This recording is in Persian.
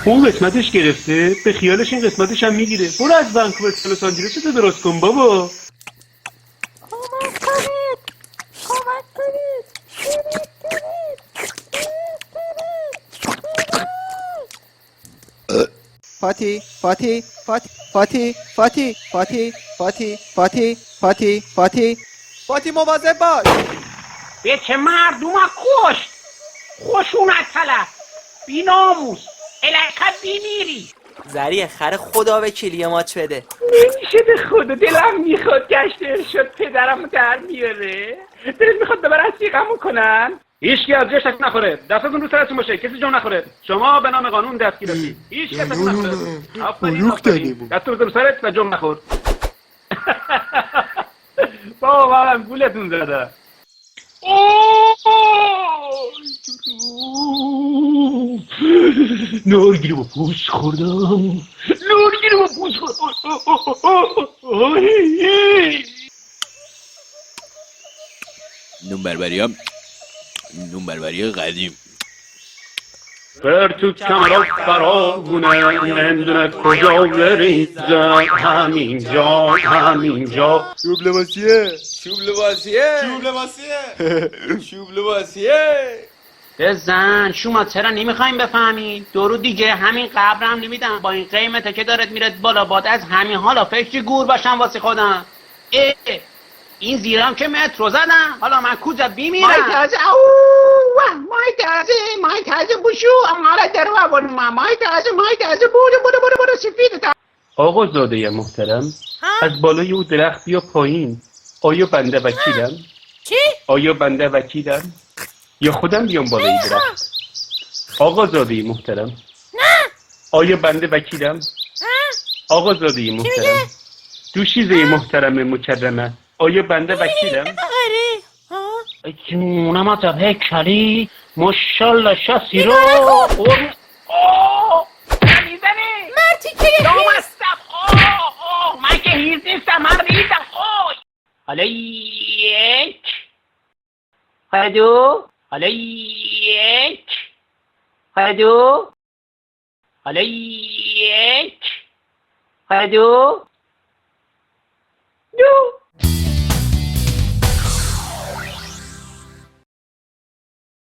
اون قسمتش گرفته، به خیالش این قسمتش هم میگیره. برو از ونکوور تا لس آنجلس رو درست کن بابا. کمک کنید، کمک کنید، فاتی فاتی فاتی فاتی فاتی فاتی فاتی فاتی فاتی فاتی فاتی مواظب باش. به چه مردم کشت، خشونت طلب، بی ناموس، الکت بیمیری. زری خر خدا وکیلی ماچ بده. نمیشه به خدا، دلم میخواد گشت ارشاد پدرم در میاره. دلت میخواد ببر از سیغمون کنن. هیچکی از جای شک نخوره، دستتون رو سرتون باشه، کسی جا نخوره. شما به نام قانون دستگیرید، هیچ کسی نخوره. آفرین آفرین، دستتون رو سرت و جا نخور. بابا منم گولتون زده. نارگیره با پوست خوردم، نارگیره با پوست خوردم. نون بربری قدیم. بر تو کمرات فراغونه، نمیدونه کجا بریزم. همینجا همینجا. شوب لباسیه شوب لباسیه شوب لباسیه شوب لباسیه. بزن شما چرا نمیخوایم بفهمین؟ دورو دیگه همین قبرم نمیدم، با این قیمته که دارد میرد بالا، باد از همین حالا فکر گور باشم واسه خودم. این زیرم که مترو زدم، حالا من کجا بیمیرم؟ مای تازه بوشو امالا درو آورد مای تازه برو سفید تا. آقا زاده محترم، از بالای او درخت بیا پایین. آیا بنده وکیلم؟ چی؟ آیا بنده وکیلم؟ یا خودم بیام بالای درخت؟ آقا زاده محترم، نه. آیا بنده وکیلم؟ آقا زاده محترم، دوشیزه محترم مکرمه، آیا بنده وکیلم؟ آره. جونم عجب هیکلی، ماشالله شاسی رو. میزنی مرتی که نامستم. من که هیز نیستم، من ریزم. علیک خدو، علیک خدو، علیک خدو دو